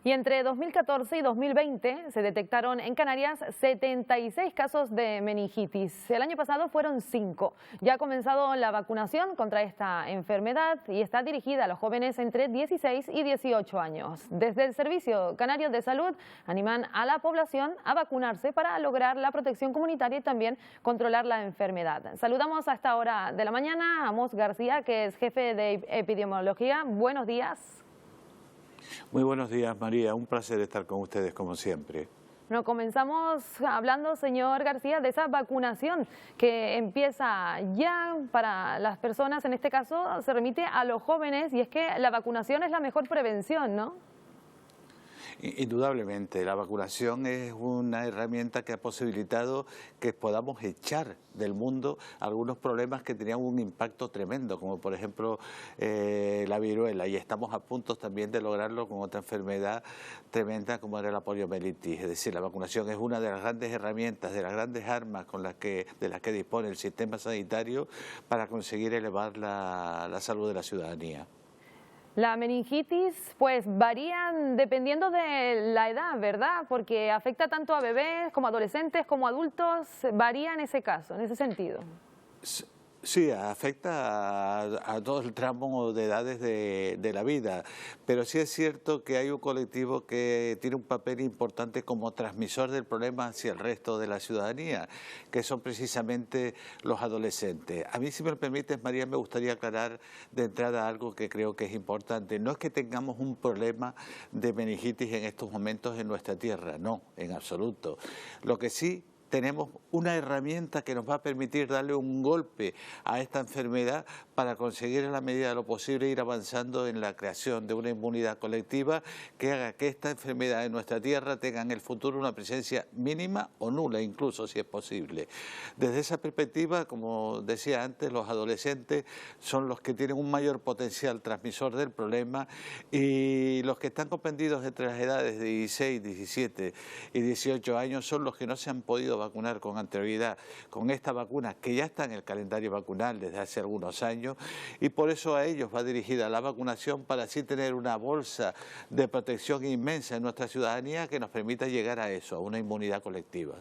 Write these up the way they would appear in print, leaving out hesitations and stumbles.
Y entre 2014 y 2020 se detectaron en Canarias 76 casos de meningitis. El año pasado fueron 5. Ya ha comenzado la vacunación contra esta enfermedad y está dirigida a los jóvenes entre 16 y 18 años. Desde el Servicio Canario de Salud animan a la población a vacunarse para lograr la protección comunitaria y también controlar la enfermedad. Saludamos a esta hora de la mañana a Amos García, que es jefe de epidemiología. Buenos días. Muy buenos días, María. Un placer estar con ustedes, como siempre. Bueno, comenzamos hablando, señor García, de esa vacunación que empieza ya para las personas. En este caso, se remite a los jóvenes y es que la vacunación es la mejor prevención, ¿no? Indudablemente, la vacunación es una herramienta que ha posibilitado que podamos echar del mundo algunos problemas que tenían un impacto tremendo, como por ejemplo la viruela, y estamos a punto también de lograrlo con otra enfermedad tremenda como era la poliomielitis. Es decir, la vacunación es una de las grandes herramientas, de las grandes armas de las que dispone el sistema sanitario para conseguir elevar la salud de la ciudadanía. La meningitis pues varían dependiendo de la edad, ¿verdad? Porque afecta tanto a bebés como a adolescentes como a adultos, varía en ese caso, en ese sentido. Sí, afecta a todo el tramo de edades de la vida, pero sí es cierto que hay un colectivo que tiene un papel importante como transmisor del problema hacia el resto de la ciudadanía, que son precisamente los adolescentes. A mí, si me lo permites, María, me gustaría aclarar de entrada algo que creo que es importante. No es que tengamos un problema de meningitis en estos momentos en nuestra tierra, no, en absoluto. Lo que sí tenemos una herramienta que nos va a permitir darle un golpe a esta enfermedad para conseguir en la medida de lo posible ir avanzando en la creación de una inmunidad colectiva que haga que esta enfermedad en nuestra tierra tenga en el futuro una presencia mínima o nula, incluso si es posible. Desde esa perspectiva, como decía antes, los adolescentes son los que tienen un mayor potencial transmisor del problema y los que están comprendidos entre las edades de 16, 17 y 18 años son los que no se han podido vacunar con anterioridad con esta vacuna que ya está en el calendario vacunal desde hace algunos años, y por eso a ellos va dirigida la vacunación, para así tener una bolsa de protección inmensa en nuestra ciudadanía que nos permita llegar a eso, a una inmunidad colectiva.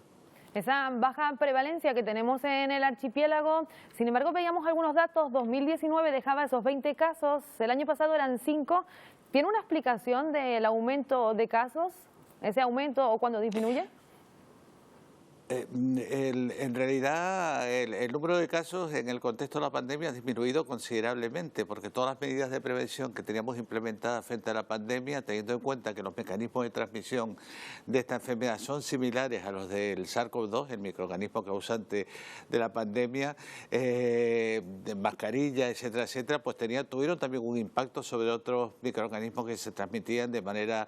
Esa baja prevalencia que tenemos en el archipiélago, sin embargo veíamos algunos datos, 2019 dejaba esos 20 casos, el año pasado eran 5, ¿tiene una explicación del aumento de casos, ese aumento o cuando disminuye? En realidad el número de casos en el contexto de la pandemia ha disminuido considerablemente, porque todas las medidas de prevención que teníamos implementadas frente a la pandemia, teniendo en cuenta que los mecanismos de transmisión de esta enfermedad son similares a los del SARS-CoV-2, el microorganismo causante de la pandemia, de mascarilla, etcétera, etcétera, pues tuvieron también un impacto sobre otros microorganismos que se transmitían de manera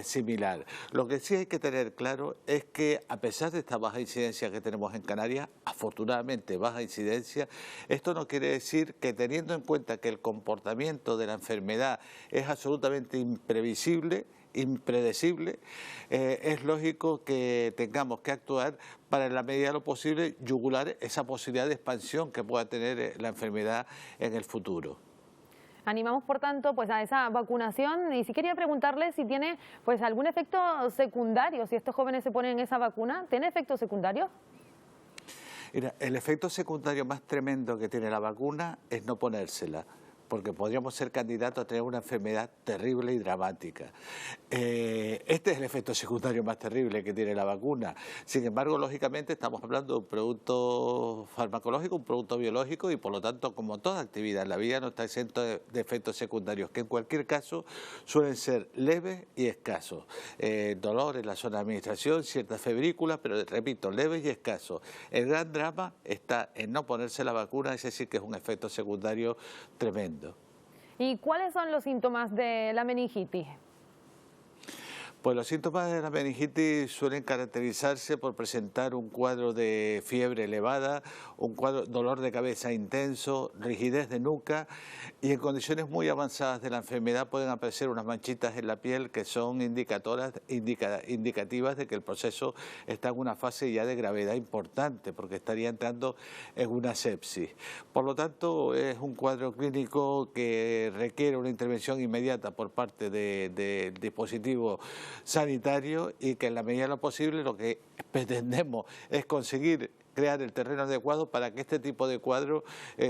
similar. Lo que sí hay que tener claro es que, a pesar de esta baja incidencia que tenemos en Canarias, afortunadamente baja incidencia, esto no quiere decir que, teniendo en cuenta que el comportamiento de la enfermedad es absolutamente imprevisible, impredecible, es lógico que tengamos que actuar para, en la medida de lo posible, yugular esa posibilidad de expansión que pueda tener la enfermedad en el futuro. Animamos, por tanto, pues a esa vacunación, y sí quería preguntarle si tiene pues algún efecto secundario, si estos jóvenes se ponen esa vacuna, ¿tiene efectos secundarios? Mira, el efecto secundario más tremendo que tiene la vacuna es no ponérsela, porque podríamos ser candidatos a tener una enfermedad terrible y dramática. Este es el efecto secundario más terrible que tiene la vacuna. Sin embargo, lógicamente estamos hablando de un producto farmacológico, un producto biológico, y por lo tanto, como toda actividad en la vida, no está exento de efectos secundarios, que en cualquier caso suelen ser leves y escasos. Dolor en la zona de administración, ciertas febrículas, pero repito, leves y escasos. El gran drama está en no ponerse la vacuna, es decir, que es un efecto secundario tremendo. ¿Y cuáles son los síntomas de la meningitis? Pues los síntomas de la meningitis suelen caracterizarse por presentar un cuadro de fiebre elevada, dolor de cabeza intenso, rigidez de nuca y en condiciones muy avanzadas de la enfermedad pueden aparecer unas manchitas en la piel que son indicativas de que el proceso está en una fase ya de gravedad importante porque estaría entrando en una sepsis. Por lo tanto, es un cuadro clínico que requiere una intervención inmediata por parte del dispositivo sanitario y que en la medida de lo posible lo que pretendemos es conseguir crear el terreno adecuado para que este tipo de cuadros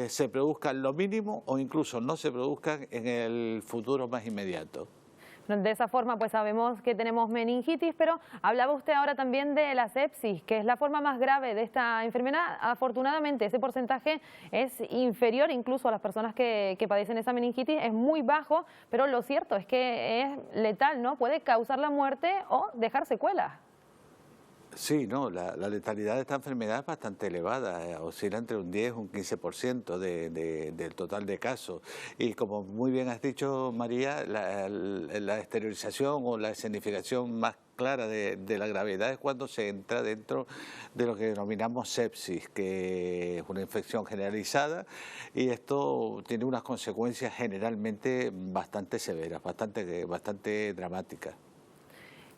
se produzcan lo mínimo o incluso no se produzcan en el futuro más inmediato. De esa forma pues sabemos que tenemos meningitis, pero hablaba usted ahora también de la sepsis, que es la forma más grave de esta enfermedad. Afortunadamente ese porcentaje es inferior incluso a las personas que padecen esa meningitis, es muy bajo, pero lo cierto es que es letal, ¿no? Puede causar la muerte o dejar secuelas. Sí, no, la letalidad de esta enfermedad es bastante elevada, oscila entre un 10 y un 15% del total de casos. Y como muy bien has dicho, María, la exteriorización o la escenificación más clara de la gravedad es cuando se entra dentro de lo que denominamos sepsis, que es una infección generalizada y esto tiene unas consecuencias generalmente bastante severas, bastante dramáticas.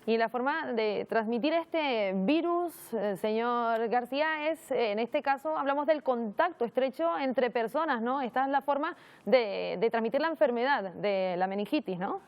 Y la forma de transmitir este virus, señor García, es, en este caso, hablamos del contacto estrecho entre personas, ¿no? Esta es la forma de transmitir la enfermedad de la meningitis, ¿no?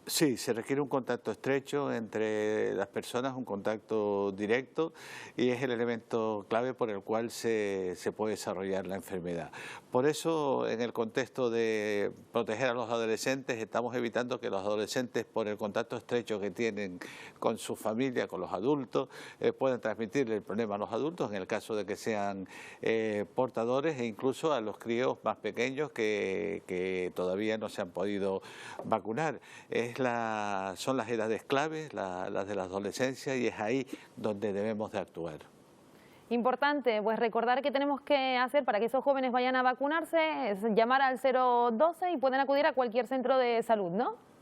Sí, se requiere un contacto estrecho entre las personas, un contacto directo y es el elemento clave por el cual se puede desarrollar la enfermedad. Por eso, en el contexto de proteger a los adolescentes, estamos evitando que los adolescentes, por el contacto estrecho que tienen con su familia, con los adultos, puedan transmitirle el problema a los adultos, en el caso de que sean portadores e incluso a los críos más pequeños que todavía no se han podido vacunar. Son las edades claves, las de la adolescencia, y es ahí donde debemos de actuar. Importante, pues recordar que tenemos que hacer para que esos jóvenes vayan a vacunarse, es llamar al 012 y pueden acudir a cualquier centro de salud, ¿no?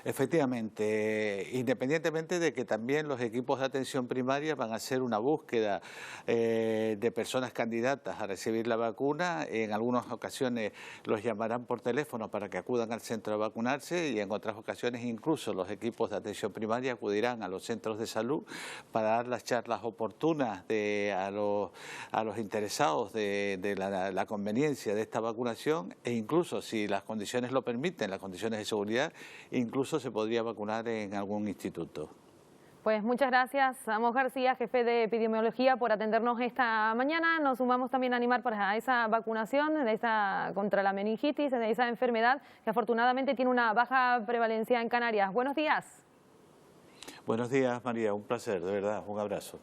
Efectivamente, independientemente de que también los equipos de atención primaria van a hacer una búsqueda de personas candidatas a recibir la vacuna, en algunas ocasiones los llamarán por teléfono para que acudan al centro a vacunarse y en otras ocasiones incluso los equipos de atención primaria acudirán a los centros de salud para dar las charlas oportunas a los interesados de la conveniencia de esta vacunación e incluso si las condiciones lo permiten, las condiciones de seguridad, incluso se podría vacunar en algún instituto. Pues muchas gracias, Amos García, jefe de epidemiología, por atendernos esta mañana. Nos sumamos también a animar para esa vacunación contra la meningitis, de esa enfermedad que afortunadamente tiene una baja prevalencia en Canarias. Buenos días. Buenos días, María, un placer, de verdad, un abrazo.